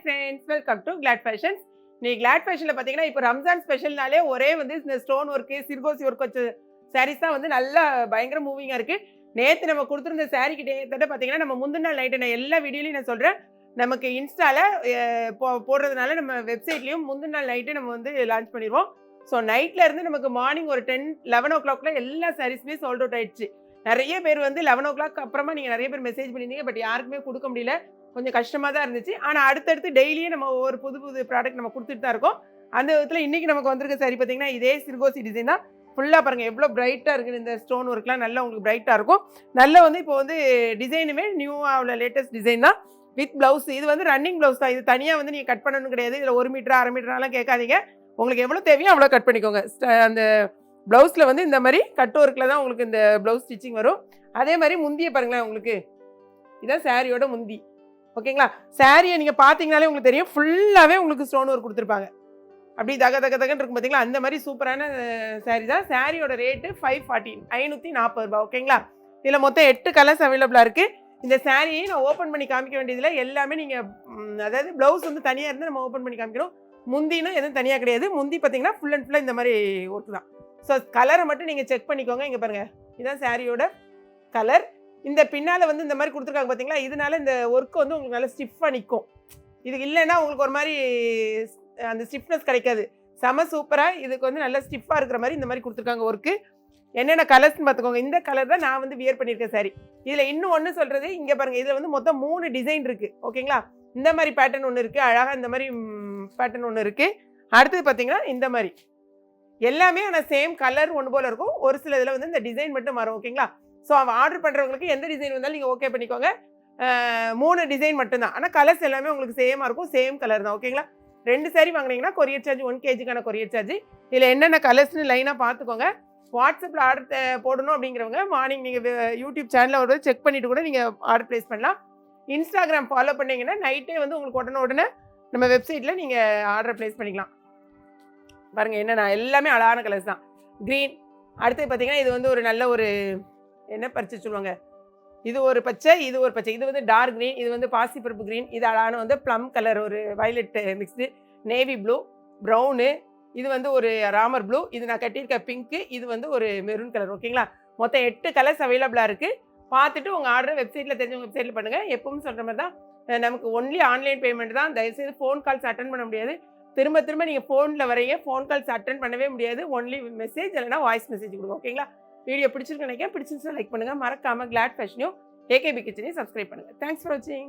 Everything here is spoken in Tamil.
friends, welcome to Glad Fashions. நீ Glad Fashionல பாத்தீங்கன்னா இப்போ ரம்ஜான் ஸ்பெஷல்னாலே ஒரே வந்து இந்த ஸ்டோன் ஒர்க், சிர்கோசி ஒர்க் வச்ச சாரீஸ் தான் வந்து நல்லா பயங்கர மூவிங்கா இருக்கு. நேத்து நம்ம கொடுத்திருந்த சாரீ கிட்ட பாத்தீங்கன்னா நம்ம முந்தின நாள் நைட் நான் எல்லா வீடியோலயும் நான் சொல்றேன். நமக்கு இன்ஸ்டால போடுறதுனால நம்ம வெப்சைட்லயும் முந்தின நாள் நைட்டு நம்ம வந்து லான்ச் பண்ணிடுவோம். ஸோ நைட்ல இருந்து நமக்கு மார்னிங் ஒரு 11 o'clockல எல்லா சாரீஸுமே சோல்ட் அவுட் ஆயிடுச்சு. நிறைய பேர் வந்து 11 o'clock அப்புறமா நீங்க நிறைய பேர் மெசேஜ் பண்ணிருந்தீங்க. பட் யாருக்குமே கொடுக்க முடியல. கொஞ்சம் கஷ்டமா தான் இருந்துச்சு. ஆனா அடுத்தடுத்து டெய்லியே நம்ம ஒரு புது ப்ராடக்ட் நம்ம கொடுத்துட்டு தான் இருக்கோம். அந்த விதத்துல இன்னைக்கு நமக்கு வந்திருக்க சாரி பாத்தீங்கன்னா இதே சிர்கோசி டிசைன் தான். ஃபுல்லா பாருங்க எவ்வளவு பிரைட்டா இருக்கு. இந்த ஸ்டோன் ஒர்க்லாம் நல்லா உங்களுக்கு பிரைட்டா இருக்கும். நல்லா வந்து இப்போ வந்து டிசைனுமே நியூவா உள்ள லேட்டஸ்ட் டிசைன் தான் வித் பிளவுஸ். இது வந்து ரன்னிங் பிளவுஸ் தான். இது தனியா வந்து நீங்க கட் பண்ணணும் கிடையாது. இதுல 1 மீட்டர் 1/2 மீட்டர்லாம் கேட்காதீங்க. உங்களுக்கு எவ்வளவு தேவையோ அவ்வளவு கட் பண்ணிக்கோங்க. அந்த பிளவுஸ்ல வந்து இந்த மாதிரி கட் ஒர்க்ல தான் உங்களுக்கு இந்த பிளவுஸ் ஸ்டிச்சிங் வரும். அதே மாதிரி முந்திய பாருங்களேன், உங்களுக்கு இதான் சாரியோட முந்தி. ஓகேங்களா? சாரியை நீங்க பாத்தீங்கன்னாலே உங்களுக்கு தெரியும், ஃபுல்லாவே உங்களுக்கு ஸ்டோன் ஒர்க் கொடுத்துருப்பாங்க. அப்படி தகன்னு இருக்கும் பாத்தீங்களா? அந்த மாதிரி சூப்பரான சாரி தான். சாரியோட ரேட்டு 540 ரூபாய். ஓகேங்களா? இதுல மொத்தம் 8 கலர்ஸ் அவைலபிளா இருக்கு. இந்த சாரியை நான் ஓப்பன் பண்ணி காமிக்க வேண்டியதுல எல்லாமே நீங்க அதாவது பிளவுஸ் வந்து தனியா இருந்து நம்ம ஓப்பன் பண்ணி காமிக்கணும். முந்தினும் எதுவும் தனியா கிடையாது. முந்தி பாத்தீங்கன்னா ஃபுல் அண்ட் ஃபுல்லா இந்த மாதிரி ஒர்க் தான். ஸோ கலரை மட்டும் நீங்க செக் பண்ணிக்கோங்க. இங்க பாருங்க, இதுதான் சாரியோட கலர். இந்த பின்னால வந்து இந்த மாதிரி கொடுத்துருக்காங்க பாத்தீங்களா? இதனால இந்த ஒர்க் வந்து உங்களுக்கு நல்லா ஸ்டிஃபா நிற்கும். இது இல்லைன்னா உங்களுக்கு ஒரு மாதிரி அந்த ஸ்டிஃப்னஸ் கிடைக்காது. செம சூப்பரா இதுக்கு வந்து நல்லா ஸ்டிஃபா இருக்கிற மாதிரி இந்த மாதிரி கொடுத்துருக்காங்க ஒர்க்கு. என்னென்ன கலர்ஸ்ன்னு பார்த்துக்கோங்க. இந்த கலர் தான் நான் வந்து வியர் பண்ணியிருக்கேன் சாரி. இதில் இன்னும் ஒன்று சொல்றது, இங்கே பாருங்க, இதில் வந்து மொத்தம் 3 டிசைன் இருக்கு. ஓகேங்களா? இந்த மாதிரி பேட்டர்ன் ஒன்று இருக்கு, அழகாக இந்த மாதிரி பேட்டர்ன் ஒன்று இருக்கு. அடுத்தது பார்த்தீங்கன்னா இந்த மாதிரி எல்லாமே ஆனால் சேம் கலர் ஒன்று போல இருக்கும். ஒரு சில இதில் வந்து இந்த டிசைன் மட்டும் மாறும். ஓகேங்களா? ஸோ அவன் ஆர்டர் பண்ணுறவங்களுக்கு எந்த டிசைன் வந்தாலும் நீங்கள் ஓகே பண்ணிக்கோங்க. 3 டிசைன் மட்டும்தான். ஆனால் கலர்ஸ் எல்லாமே உங்களுக்கு சேமாக இருக்கும். சேம் கலர் தான். ஓகேங்களா? 2 சாரி வாங்கினீங்கன்னா கொரியர் சார்ஜ் 1 kgக்கான கொரியர் சார்ஜ். இதில் என்னென்ன கலர்ஸ்னு லைனாக பார்த்துக்கோங்க. வாட்ஸ்அப்பில் ஆர்டர் போடணும் அப்படிங்கிறவங்க மார்னிங் நீங்கள் யூடியூப் சேனலில் ஒரு செக் பண்ணிவிட்டு கூட நீங்கள் ஆர்டர் ப்ளேஸ் பண்ணலாம். இன்ஸ்டாகிராம் ஃபாலோ பண்ணிங்கன்னா நைட்டே வந்து உங்களுக்கு உடனே நம்ம வெப்சைட்டில் நீங்கள் ஆர்டர் ப்ளேஸ் பண்ணிக்கலாம். பாருங்கள், என்னென்ன எல்லாமே அழகான கலர்ஸ் தான். க்ரீன், அடுத்து பார்த்தீங்கன்னா இது வந்து ஒரு நல்ல ஒரு என்ன பறிச்சு சொல்லுவாங்க, இது ஒரு பச்சை, இது ஒரு பச்சை. இது வந்து டார்க் க்ரீன், இது வந்து பாசிப்பருப்பு க்ரீன், இது அழகான வந்து ப்ளம் கலர், ஒரு violet mixed, navy blue, brown, இது வந்து ஒரு ராமர் ப்ளூ, இது நான் கட்டியிருக்க பிங்க்கு, இது வந்து ஒரு மெரூன் கலர். ஓகேங்களா? மொத்தம் 8 கலர்ஸ் அவைலபிளாக இருக்குது. பார்த்துட்டு உங்கள் ஆர்டர் வெப்சைட்டில் தெரிஞ்சவங்க வெப்சைட்டில் பண்ணுங்கள். எப்பவும் சொல்கிற மாதிரி தான், நமக்கு ஒன்லி ஆன்லைன் பேமெண்ட் தான். தயவுசெய்து ஃபோன் கால்ஸ் அட்டன் பண்ண முடியாது. திரும்ப நீங்கள் ஃபோனில் வரீங்க, ஃபோன் கால்ஸ் அட்டன் பண்ணவே முடியாது. ஒன்லி மெசேஜ் இல்லைனா வாய்ஸ் மெசேஜ் கொடுங்க. ஓகேங்களா? வீடியோ பிடிச்சிருக்கு நினைக்கிறேன். பிடிச்சிருந்துச்சுன்னா லைக் பண்ணுங்கள். மறக்காமல் கிளாட் ஃபேஷனையும் ஏகேபி கிச்சனையும் சப்ஸ்கிரைப் பண்ணுங்கள். தேங்க்ஸ் ஃபார் வாட்சிங்.